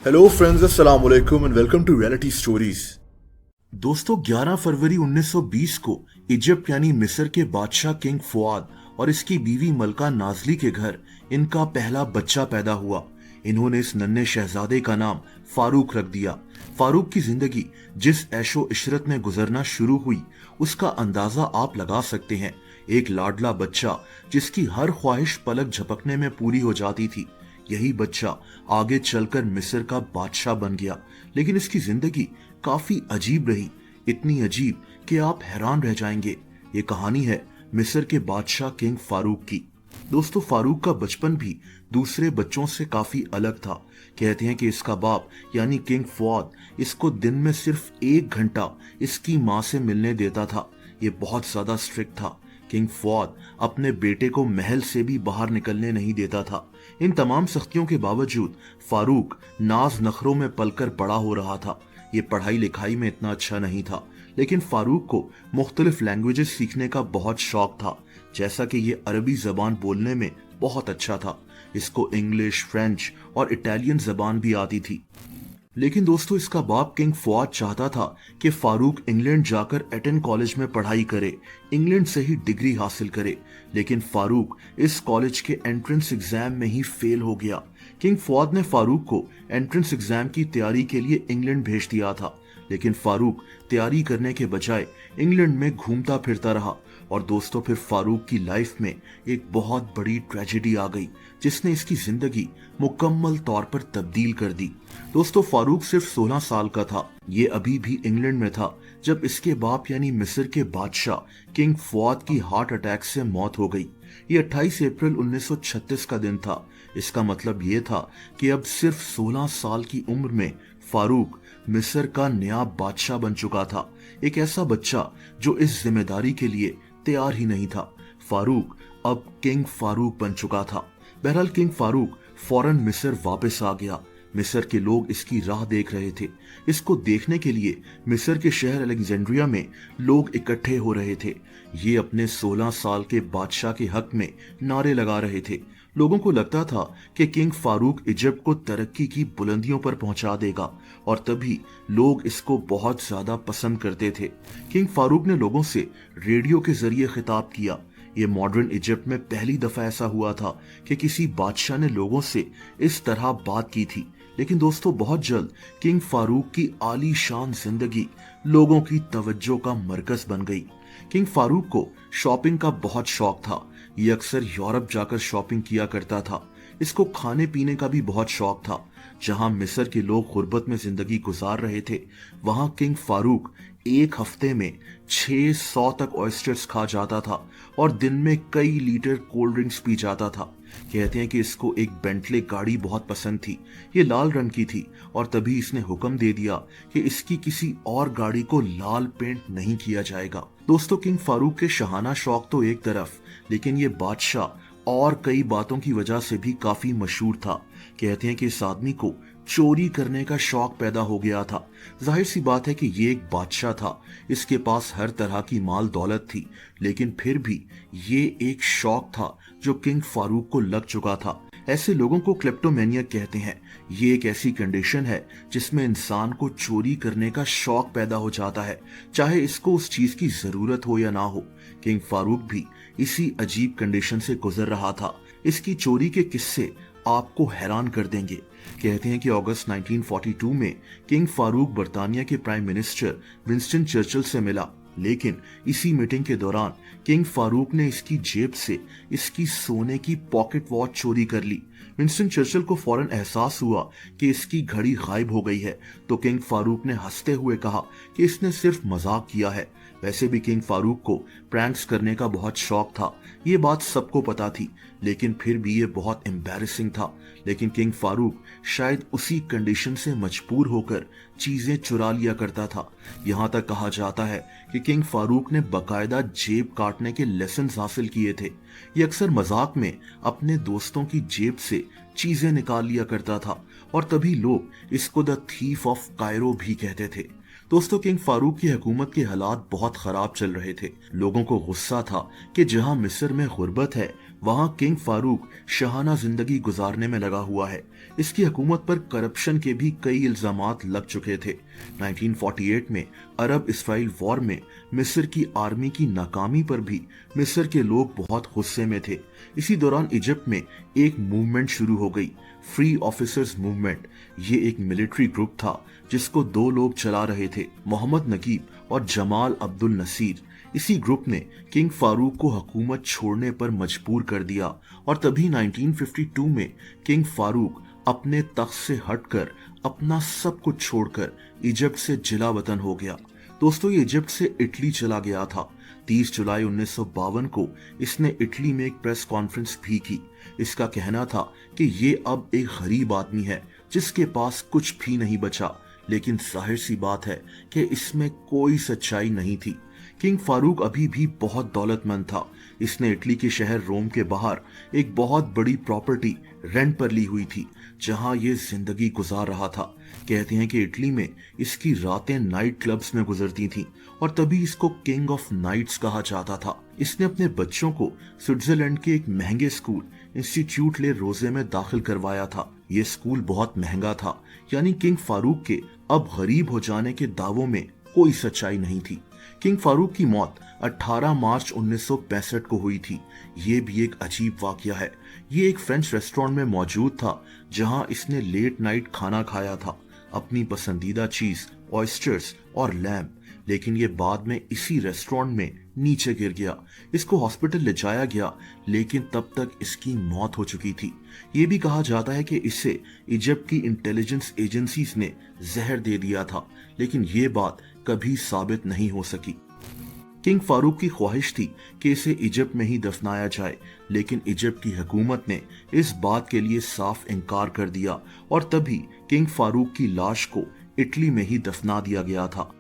Hello friends, अस्सलाम वालेकुम and welcome to reality stories. दोस्तों, 11 फरवरी 1920 को इजिप्ट यानी मिस्र के बादशाह किंग फुआद और इसकी बीवी मलका नाजली के घर इनका पहला बच्चा पैदा हुआ। इन्होंने इस नन्हे शहजादे का नाम फारूक रख दिया। फारूक की जिंदगी जिस ऐशो इशरत में गुजरना शुरू हुई उसका अंदाजा आप लगा सकते हैं। एक लाडला बच्चा जिसकी हर ख्वाहिश पलक झपकने में पूरी हो जाती थी। यही बच्चा आगे चलकर मिस्र का बादशाह बन गया। लेकिन इसकी जिंदगी काफी अजीब रही, इतनी अजीब कि आप हैरान रह जाएंगे। ये कहानी है मिस्र के बादशाह किंग फारूक की। दोस्तों, फारूक का बचपन भी दूसरे बच्चों से काफी अलग था। कहते हैं कि इसका बाप यानी किंग फुआद इसको दिन में सिर्फ 1 घंटा इसकी माँ से मिलने देता था। ये बहुत ज्यादा स्ट्रिक्ट था। किंग फुआद अपने बेटे को महल से भी बाहर निकलने नहीं देता था। इन तमाम सख्तियों के बावजूद फारूक नाज नखरों में पलकर बड़ा हो रहा था। ये पढ़ाई लिखाई में इतना अच्छा नहीं था, लेकिन फारूक को मुख्तलिफ लैंग्वेजेस सीखने का बहुत शौक था। जैसा कि ये अरबी जबान बोलने में बहुत अच्छा था। इसको इंग्लिश, फ्रेंच और इटालियन जबान भी आती थी। लेकिन दोस्तों, इसका बाप किंग फुआद चाहता था कि फारूक इंग्लैंड जाकर एटन कॉलेज में पढ़ाई करे, इंग्लैंड से ही डिग्री हासिल करे। लेकिन फारूक इस कॉलेज के एंट्रेंस एग्जाम में ही फेल हो गया। किंग फुआद ने फारूक को एंट्रेंस एग्जाम की तैयारी के लिए इंग्लैंड भेज दिया था। लेकिन फारूक तैयारी करने के बजाय इंग्लैंड में घूमता फिरता रहा। और दोस्तों, फिर फारूक की लाइफ में एक बहुत बड़ी ट्रेजेडी आ गई जिसने इसकी जिंदगी मुकम्मल तौर पर तब्दील कर दी। दोस्तों, फारूक सिर्फ 16 साल का था। ये अभी भी इंग्लैंड में था जब इसके बाप यानी मिस्र के बादशाह किंग फुआद की हार्ट अटैक से मौत हो गई। ये 28 अप्रैल 1936 का दिन था। इसका मतलब ये था कि अब सिर्फ 16 साल की उम्र में फारूक मिस्र का नया बादशाह बन चुका था। एक ऐसा बच्चा जो इस जिम्मेदारी के लिए तैयार ही नहीं था। फारूक अब किंग फारूक बन चुका था। बहरहाल किंग फारूक फौरन मिस्र वापस आ गया। मिस्र के लोग इसकी राह देख रहे थे। इसको देखने के लिए मिस्र के शहर अलेक्जेंड्रिया में लोग इकट्ठे हो रहे थे। ये अपने 16 साल के बादशाह के हक में नारे लगा रहे थे। लोगों को लगता था कि किंग फारूक इजिप्ट को तरक्की की बुलंदियों पर पहुंचा देगा, और तभी लोग इसको बहुत ज्यादा पसंद करते थे। किंग फारूक ने लोगों से रेडियो के जरिए खिताब किया। ये मॉडर्न इजिप्ट में पहली दफा ऐसा हुआ था कि किसी बादशाह ने लोगों से इस तरह बात की थी। लेकिन दोस्तों, बहुत जल्द किंग फारूक की आलीशान जिंदगी लोगों की तवज्जो का मरकज बन गई। किंग फारूक को शॉपिंग का बहुत शौक था। ये अक्सर यूरोप जाकर शॉपिंग किया करता था। इसको खाने पीने का भी बहुत शौक था। जहां मिस्र के लोग गुर्बत में जिंदगी गुजार रहे थे, वहां किंग फारूक एक हफ्ते में 600 तक ऑयस्टर्स खा जाता था और दिन में कई लीटर कोल्ड ड्रिंक्स पी जाता था। कहते हैं कि इसको एक बेंटले गाड़ी बहुत पसंद थी। ये लाल रंग की थी और तभी इसने हुक्म दे दिया कि इसकी किसी और गाड़ी को लाल पेंट नहीं किया जाएगा। दोस्तों, किंग फारूक के शहाना शौक तो एक तरफ, लेकिन ये बादशाह और कई बातों की वजह से भी काफी मशहूर था। कहते हैं कि इस आदमी को चोरी करने का शौक पैदा हो गया था। जाहिर सी बात है कि ये एक बादशाह था, इसके पास हर तरह की माल दौलत थी, लेकिन फिर भी ये एक शौक था जो किंग फारूक को लग चुका था। ऐसे लोगों को क्लेप्टोमेनिया कहते हैं। ये एक ऐसी कंडीशन है जिसमें इंसान को चोरी करने का शौक पैदा हो जाता है, चाहे इसको उस चीज की जरूरत हो या ना हो। किंग फारूक भी इसी अजीब कंडीशन से गुजर रहा था। इसकी चोरी के किस्से आपको हैरान कर देंगे। कहते हैं कि अगस्त 1942 में किंग फारूक बर्तानिया के प्राइम मिनिस्टर विंस्टन चर्चिल से मिला। लेकिन इसी मीटिंग के दौरान किंग फारूक ने इसकी जेब से इसकी सोने की पॉकेट वॉच चोरी कर ली। विंस्टन चर्चिल को फौरन एहसास हुआ कि इसकी घड़ी गायब हो गई है, तो किंग फारूक ने हंसते हुए कहा कि इसने सिर्फ मजाक किया है। वैसे भी किंग फारूक को प्रैंक्स करने का बहुत शौक था, ये बात सबको पता थी, लेकिन फिर भी ये बहुत एम्बैरेसिंग था। लेकिन किंग फारूक शायद उसी कंडीशन से मजबूर होकर चीजें चुरा लिया करता था। यहाँ तक कहा जाता है कि किंग फारूक ने बकायदा जेब काटने के लेसन हासिल किए थे। ये अक्सर मजाक में अपने दोस्तों की जेब से चीजें निकाल लिया करता था, और तभी लोग इसको द थीफ ऑफ कायरो भी कहते थे। दोस्तों, किंग फारूक की हुकूमत के हालात बहुत खराब चल रहे थे। लोगों को गुस्सा था कि जहां मिस्र में गुर्बत है वहां किंग फारूक शाहाना जिंदगी गुजारने में लगा हुआ है। इसकी हुकूमत पर करप्शन के भी कई इल्जामात लग चुके थे। 1948 में अरब इसराइल वॉर में मिस्र की आर्मी की नाकामी पर भी मिस्र के लोग बहुत गुस्से में थे। इसी दौरान इजिप्ट में एक मूवमेंट शुरू हो गई, फ्री ऑफिसर्स मूवमेंट। ये एक मिलिट्री ग्रुप था जिसको दो लोग चला रहे थे, मोहम्मद नकीब और जमाल अब्दुल नसीर। इसी ग्रुप ने किंग फारूक को हुकूमत छोड़ने पर मजबूर कर दिया और तभी 1952 में किंग फारूक अपने तख्त से हटकर अपना सब कुछ छोड़कर इजिप्ट से जिला वतन हो गया। दोस्तों, ये इजिप्ट से इटली चला गया था। 30 जुलाई 1952 को इसने इटली में एक प्रेस कॉन्फ्रेंस भी की। इसका कहना था कि ये अब एक गरीब आदमी है जिसके पास कुछ भी नहीं बचा, लेकिन जाहिर सी बात है कि इसमें कोई सच्चाई नहीं थी। किंग फारूक अभी भी बहुत दौलतमंद था। इसने इटली के शहर रोम के बाहर एक बहुत बड़ी प्रॉपर्टी रेंट पर ली हुई थी, जहां ये जिंदगी गुजार रहा था। कहते हैं कि इटली में इसकी रातें नाइट क्लब्स में गुजरती थीं और तभी इसको किंग ऑफ नाइट्स कहा जाता था। इसने अपने बच्चों को स्विट्जरलैंड के एक महंगे स्कूल इंस्टीट्यूट ले रोजे में दाखिल करवाया था। ये स्कूल बहुत महंगा था, यानी किंग फारूक के अब गरीब हो जाने के दावों में कोई सच्चाई नहीं थी। किंग फारूक की मौत 18 मार्च 1965 को हुई थी। ये भी एक अजीब वाकया है। ये एक फ्रेंच रेस्टोरेंट में मौजूद था जहां इसने लेट नाइट खाना खाया था, अपनी पसंदीदा चीज ऑयस्टर्स और लैम्ब। लेकिन ये बाद में इसी रेस्टोरेंट में नीचे गिर गया। इसको हॉस्पिटल ले जाया गया, लेकिन तब तक इसकी मौत हो चुकी थी। ये भी कहा जाता है कि इसे इजिप्ट की इंटेलिजेंस एजेंसीज ने जहर दे दिया था, लेकिन ये बात कभी साबित नहीं हो सकी। किंग फारूक की ख्वाहिश थी कि इसे इजिप्ट में ही दफनाया जाए, लेकिन इजिप्ट की हुकूमत ने इस बात के लिए साफ इनकार कर दिया और तभी किंग फारूक की लाश को इटली में ही दफना दिया गया था।